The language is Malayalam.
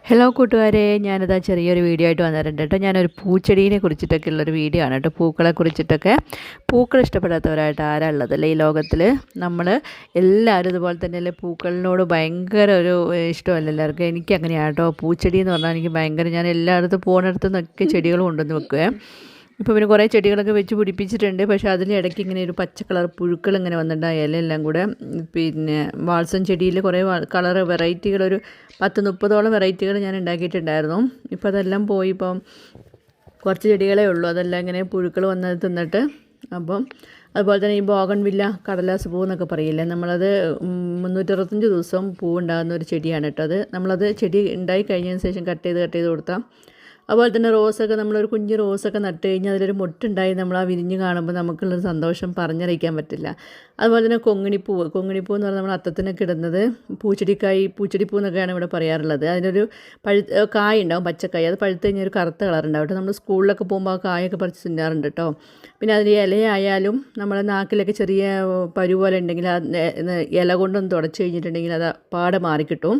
ഹലോ കൂട്ടുകാരെ, ഞാനിതാ ചെറിയൊരു വീഡിയോ ആയിട്ട് വന്നിട്ടുണ്ട് കേട്ടോ. ഞാനൊരു പൂച്ചെടീനെ കുറിച്ചിട്ടൊക്കെ ഉള്ളൊരു വീഡിയോ ആണ് കേട്ടോ. പൂക്കളെ കുറിച്ചിട്ടൊക്കെ. പൂക്കൾ ഇഷ്ടപ്പെടാത്തവരായിട്ട് ആരാ ഉള്ളതല്ലേ ഈ ലോകത്തിൽ? നമ്മൾ എല്ലാവരും ഇതുപോലെ തന്നെയല്ലേ, പൂക്കളിനോട് ഭയങ്കര ഒരു ഇഷ്ടമല്ല എല്ലാവർക്കും. എനിക്കങ്ങനെയാണ് കേട്ടോ. പൂച്ചെടി എന്ന് പറഞ്ഞാൽ എനിക്ക് ഭയങ്കര, ഞാൻ എല്ലായിടത്തും പോകുന്നിടത്തു നിന്നൊക്കെ ചെടികൾ കൊണ്ടുവന്ന് വെക്കുവേ. ഇപ്പോൾ പിന്നെ കുറേ ചെടികളൊക്കെ വെച്ച് പിടിപ്പിച്ചിട്ടുണ്ട്. പക്ഷേ അതിനിടയ്ക്ക് ഇങ്ങനെ ഒരു പച്ച കളർ പുഴുക്കൾ ഇങ്ങനെ വന്നിട്ടുണ്ട്. ആ ഇലയെല്ലാം കൂടെ. പിന്നെ വാൾസം ചെടിയിൽ കുറേ കളർ വെറൈറ്റികൾ, ഒരു 10-30ഓളം വെറൈറ്റികൾ ഞാൻ ഉണ്ടാക്കിയിട്ടുണ്ടായിരുന്നു. ഇപ്പോൾ അതെല്ലാം പോയി. ഇപ്പം കുറച്ച് ചെടികളേ ഉള്ളൂ. അതെല്ലാം ഇങ്ങനെ പുഴുക്കൾ വന്ന് തിന്നിട്ട്. അപ്പം അതുപോലെ തന്നെ ഈ ബോഗൺവില്ല, കടലാസ് പൂ എന്നൊക്കെ പറയില്ലേ, നമ്മളത് 365 ദിവസവും പൂവുണ്ടാകുന്ന ഒരു ചെടിയാണ് കേട്ടോ. നമ്മളത് ചെടി ഉണ്ടായി കഴിഞ്ഞതിന് ശേഷം കട്ട് ചെയ്ത് കൊടുത്താൽ. അതുപോലെ തന്നെ റോസൊക്കെ, നമ്മളൊരു കുഞ്ഞ് റോസൊക്കെ നട്ട് കഴിഞ്ഞാൽ അതിലൊരു മുട്ടുണ്ടായി നമ്മൾ ആ വിരിഞ്ഞ് കാണുമ്പോൾ നമുക്കുള്ളൊരു സന്തോഷം പറഞ്ഞറിയിക്കാൻ പറ്റില്ല. അതുപോലെ തന്നെ കൊങ്ങിണിപ്പൂ എന്ന് പറഞ്ഞാൽ നമ്മൾ അത്തത്തിനൊക്കെ ഇടുന്നത് പൂച്ചെടിപ്പൂ എന്നൊക്കെയാണ് ഇവിടെ പറയാറുള്ളത്. അതിനൊരു കായ ഉണ്ടാവും, പച്ചക്കായ. അത് പഴുത്ത് കഴിഞ്ഞാൽ ഒരു കറുത്ത കളർ ഉണ്ടാവും കേട്ടോ. നമ്മൾ സ്കൂളിലൊക്കെ പോകുമ്പോൾ ആ കായൊക്കെ പറിച്ച് തിന്നാറുണ്ട് കേട്ടോ. പിന്നെ അതിന് ഇലയായാലും നമ്മളെ നാക്കിലൊക്കെ ചെറിയ പരു പോലെ ഉണ്ടെങ്കിൽ ആ ഇല കൊണ്ടൊന്ന് തുടച്ച് കഴിഞ്ഞിട്ടുണ്ടെങ്കിൽ അത് പാടെ മാറിക്കിട്ടും.